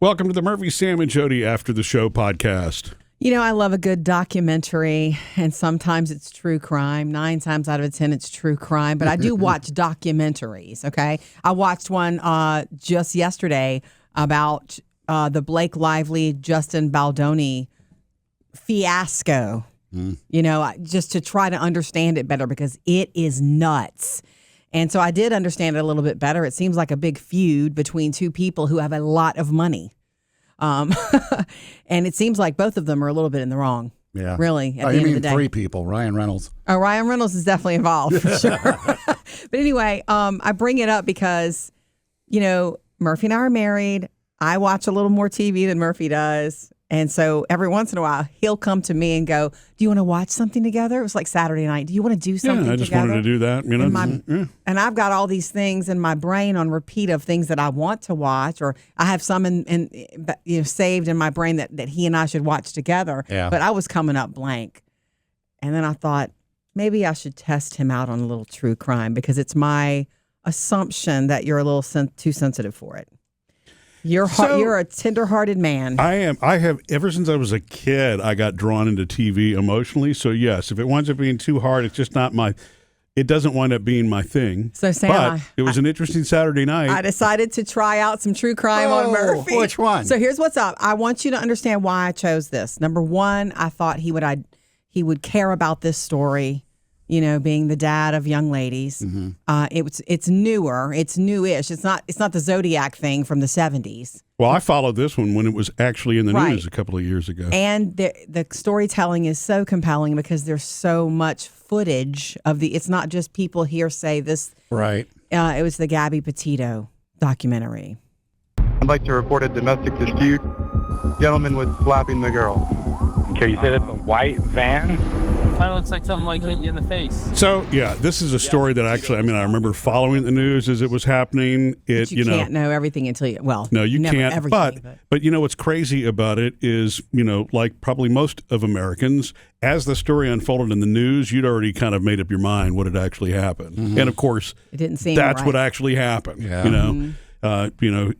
Welcome to the Murphy, Sam, and Jodi After the Show podcast. You know, I love a good documentary, and sometimes it's true crime. 9 times out of 10, it's true crime. But I do watch documentaries, okay? I watched one just yesterday about the Blake Lively, Justin Baldoni fiasco, you know, just to try to understand it better because it is nuts. And so I did understand it a little bit better. It seems like a big feud between two people who have a lot of money. And it seems like both of them are a little bit in the wrong. Yeah. Really, at the end of the day. 3 people, Ryan Reynolds. Oh, Ryan Reynolds is definitely involved, for sure. But anyway, I bring it up because, you know, Murphy and I are married. I watch a little more TV than Murphy does. And so every once in a while, he'll come to me and go, do you want to watch something together? It was like Saturday night. Do you want to do something together? Yeah, I just wanted to do that. You know? And I've got all these things in my brain on repeat of things that I want to watch, or I have some saved in my brain that he and I should watch together. Yeah. But I was coming up blank. And then I thought, maybe I should test him out on a little true crime because it's my assumption that you're a little too sensitive for it. You're a tender-hearted man. I am. I have, ever since I was a kid, I got drawn into TV emotionally. So, yes, if it winds up being too hard, it's just not it doesn't wind up being my thing. So, Sam, but it was an interesting Saturday night. I decided to try out some true crime on Murphy. Which one? So, here's what's up. I want you to understand why I chose this. Number one, I thought he would care about this story. You know, being the dad of young ladies. Mm-hmm. It's newer. It's newish. It's not the Zodiac thing from the 70s. Well, I followed this one when it was actually in the news a couple of years ago. And the storytelling is so compelling because there's so much footage of it's not just people hearsay. This right. It was the Gabby Petito documentary. I'd like to report a domestic dispute. Gentleman was slapping the girl. Okay, you said it's a white van? Kind of looks like something like hitting you in the face. So, yeah, this is a story that actually, I remember following the news as it was happening. You can't know everything until you, no, you can't. But you know what's crazy about it is, you know, like probably most of Americans, as the story unfolded in the news, you'd already kind of made up your mind what had actually happened. Mm-hmm. And of course, it didn't seem that's right. what actually happened. Yeah. You know,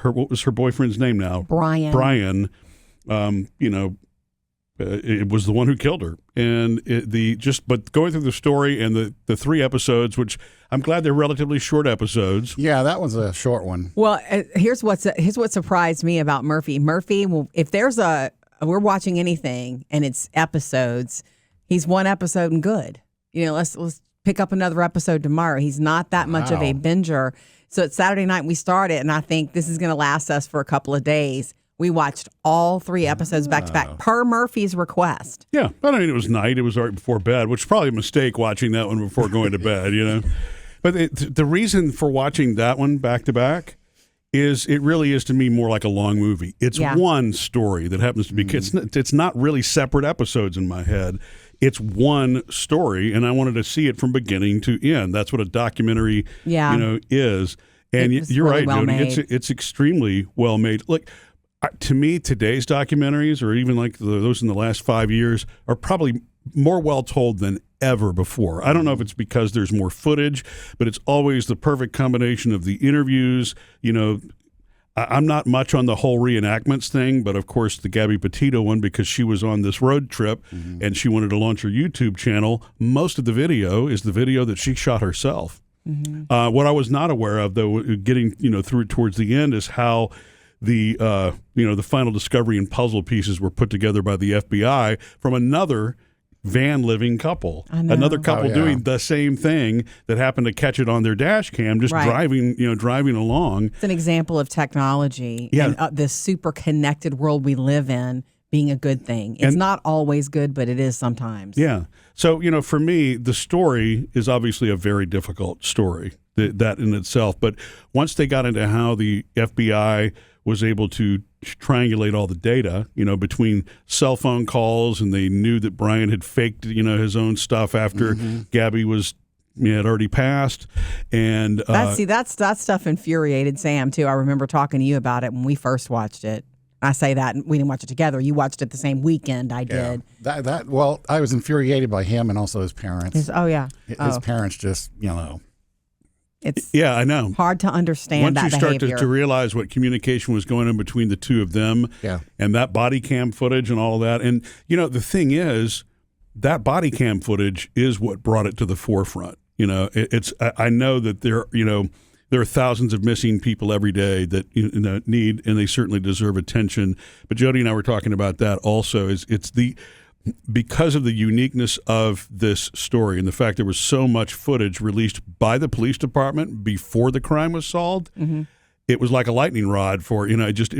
what was her boyfriend's name now? Brian. It was the one who killed her, and but going through the story and the 3 episodes, which I'm glad they're relatively short episodes. Yeah, that was a short one. Well, here's what surprised me about Murphy. Murphy, if we're watching anything and it's episodes, he's one episode and good. You know, let's pick up another episode tomorrow. He's not that much of a binger. So it's Saturday night we started, and I think this is going to last us for a couple of days. We watched all 3 episodes back to back per Murphy's request. Yeah, but I mean, it was night. It was right before bed, which is probably a mistake watching that one before going to bed, you know. But the reason for watching that one back to back is it really is to me more like a long movie. It's one story that happens to be, it's not really separate episodes in my head. It's one story, and I wanted to see it from beginning to end. That's what a documentary, is. And you're really right, Jodi. It's extremely well made. Look, to me, today's documentaries, or even like those in the last 5 years, are probably more well told than ever before. I don't know if it's because there's more footage, but it's always the perfect combination of the interviews. You know, I'm not much on the whole reenactments thing, but of course the Gabby Petito one, because she was on this road trip and she wanted to launch her YouTube channel. Most of the video is the video that she shot herself. Mm-hmm. What I was not aware of, though, getting through towards the end, is how the final discovery and puzzle pieces were put together by the FBI from another van living couple, another couple doing the same thing that happened to catch it on their dash cam, just driving along. It's an example of technology and this super connected world we live in being a good thing. It's not always good, but it is sometimes. Yeah. So, for me, the story is obviously a very difficult story, that in itself. But once they got into how the FBI was able to triangulate all the data, between cell phone calls, and they knew that Brian had faked, his own stuff after Gabby had already passed. And that stuff infuriated Sam too. I remember talking to you about it when we first watched it. I say that, and we didn't watch it together. You watched it the same weekend I did. Well, I was infuriated by him and also his parents. His parents just, It's Yeah, I know. hard to understand Once that you start behavior. to realize what communication was going on between the two of them, Yeah. and that body cam footage and all that, and the thing is, that body cam footage is what brought it to the forefront. I know that there are thousands of missing people every day that need, and they certainly deserve attention. But Jodi and I were talking about that also. Because of the uniqueness of this story and the fact there was so much footage released by the police department before the crime was solved, it was like a lightning rod for, it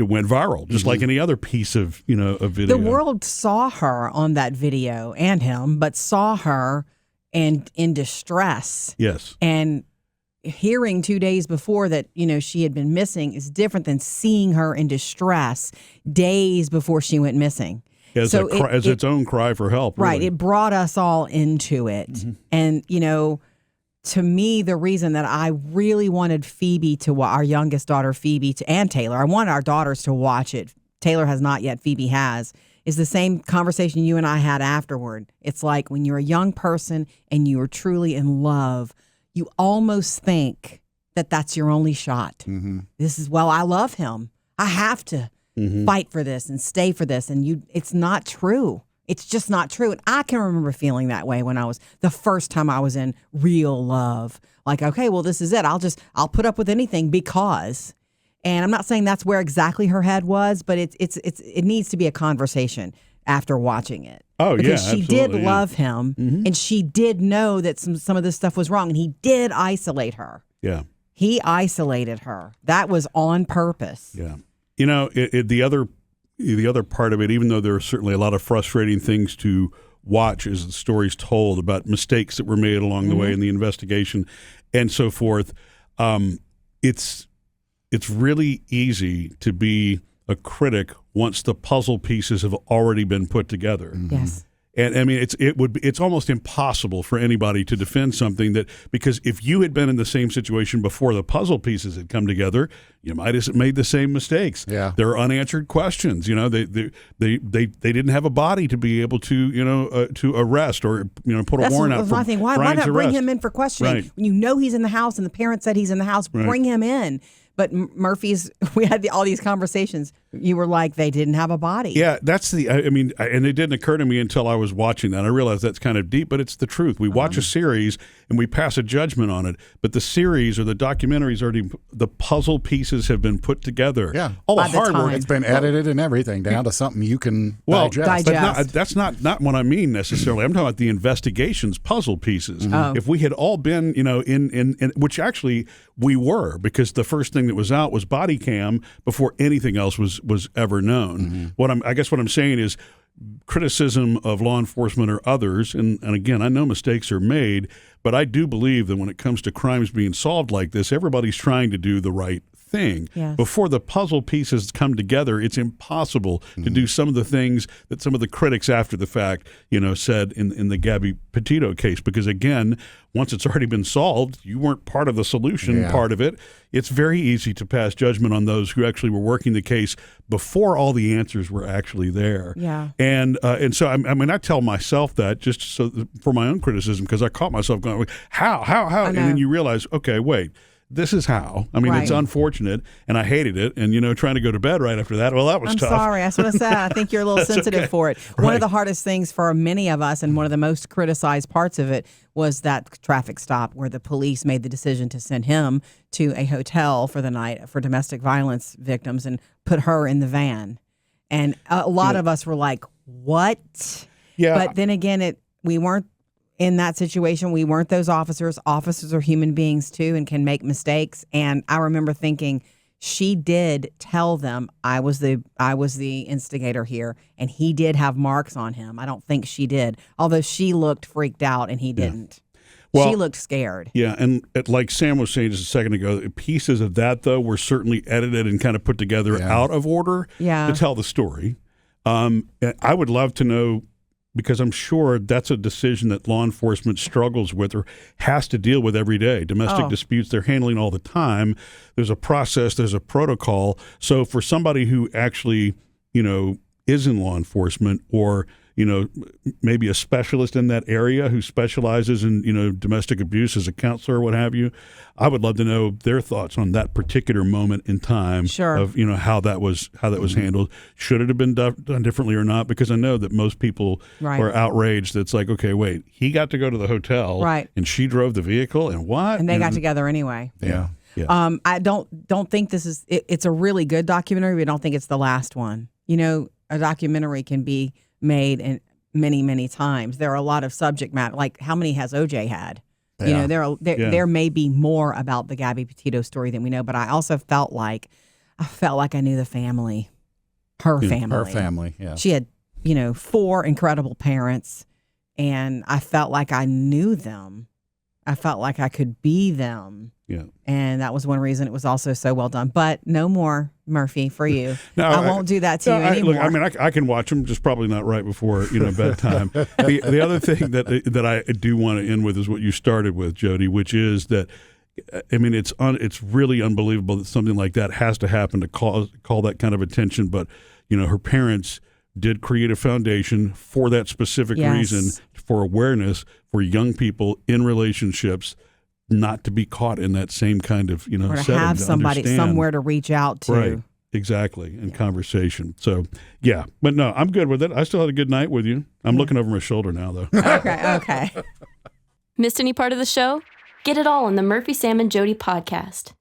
went viral, just like any other piece of, of video. The world saw her on that video, and him, but saw her in distress. Yes. And hearing 2 days before that, she had been missing is different than seeing her in distress days before she went missing. As its own cry for help. Right. Really. It brought us all into it. Mm-hmm. And, to me, the reason that I really wanted Phoebe our youngest daughter, Phoebe, and Taylor, I wanted our daughters to watch it. Taylor has not yet, Phoebe has, is the same conversation you and I had afterward. It's like when you're a young person and you are truly in love, you almost think that that's your only shot. Mm-hmm. I love him. I have to fight for this and stay for this. And it's not true. It's just not true. And I can remember feeling that way when the first time I was in real love. Like, okay, well, this is it. I'll put up with anything because, and I'm not saying that's where exactly her head was, but it needs to be a conversation after watching it. Oh, because yeah, she did absolutely, love him, and she did know that some of this stuff was wrong, and he did isolate her. Yeah. He isolated her. That was on purpose. Yeah. The other part of it, even though there are certainly a lot of frustrating things to watch as the story's told about mistakes that were made along the way in the investigation and so forth, it's really easy to be a critic once the puzzle pieces have already been put together. Yes. And I mean, it's almost impossible for anybody to defend something because if you had been in the same situation before the puzzle pieces had come together, you might have made the same mistakes. Yeah. There are unanswered questions. They didn't have a body to be able to to arrest or put a warrant out. That's for my thing. Why Brian's not bring arrest. him in for questioning? Right. When he's in the house and the parents said he's in the house, bring him in. But Murphy's, we had all these conversations. You were like, they didn't have a body. Yeah, that's and it didn't occur to me until I was watching that. I realized that's kind of deep, but it's the truth. We watch a series and we pass a judgment on it, but the series or the documentaries the puzzle pieces have been put together. Yeah. All the By the hard work. time. It's been edited and everything down to something you can digest. But that's not what I mean necessarily. I'm talking about the investigation's puzzle pieces. Oh. If we had all been, in which actually we were, because the first thing that was out was body cam before anything else was ever known. I guess what I'm saying is criticism of law enforcement or others, and again, I know mistakes are made, but I do believe that when it comes to crimes being solved like this, everybody's trying to do the right thing. Yes. Before the puzzle pieces come together, it's impossible to do some of the things that some of the critics after the fact, said in the Gabby Petito case. Because again, once it's already been solved, you weren't part of the solution, part of it. It's very easy to pass judgment on those who actually were working the case before all the answers were actually there. Yeah. And so I tell myself that just for my own criticism, because I caught myself going, how? And then you realize, okay, wait. This is how. I mean, Right. It's unfortunate, and I hated it. And, trying to go to bed right after that, well, that was I'm tough. sorry. That's what I said. I think you're a little sensitive okay. for it. One Right. of the hardest things for many of us, and one of the most criticized parts of it, was that traffic stop where the police made the decision to send him to a hotel for the night for domestic violence victims and put her in the van. And a lot of us were like, what? Yeah. But then again, we weren't in that situation. We weren't those officers. Officers are human beings too and can make mistakes. And I remember thinking, she did tell them I was the instigator here, and he did have marks on him. I don't think she did, although she looked freaked out and he didn't. Well, she looked scared. Yeah, and like Sam was saying just a second ago, pieces of that, though, were certainly edited and kind of put together out of order to tell the story. I would love to know, because I'm sure that's a decision that law enforcement struggles with or has to deal with every day. Domestic disputes, they're handling all the time. There's a process, there's a protocol. So for somebody who actually, is in law enforcement or maybe a specialist in that area who specializes in, domestic abuse as a counselor or what have you. I would love to know their thoughts on that particular moment in time of, how that was handled. Should it have been done differently or not? Because I know that most people are outraged. It's like, okay, wait, he got to go to the hotel and she drove the vehicle and what? And they got together anyway. Yeah. Yeah. I don't think this is, it's a really good documentary, but I don't think it's the last one. A documentary can be made in many, many times. There are a lot of subject matter, like how many has OJ had? Yeah. There may be more about the Gabby Petito story than we know, but I also felt like I knew the family, her family. Yeah. She had, 4 incredible parents, and I felt like I knew them. I felt like I could be them. Yeah. And that was one reason it was also so well done. But no more, Murphy, for you. No, I won't do that to you anymore. Look, I can watch them, just probably not right before bedtime. The other thing that I do want to end with is what you started with, Jodi, which is that, it's really unbelievable that something like that has to happen to call that kind of attention. But, her parents did create a foundation for that specific reason, for awareness for young people in relationships, not to be caught in that same kind of, or to setting, have somebody somewhere to reach out to. Right. Exactly. In conversation. So, yeah. But no, I'm good with it. I still had a good night with you. I'm looking over my shoulder now, though. Okay. Missed any part of the show? Get it all on the Murphy, Sam, and Jodi podcast.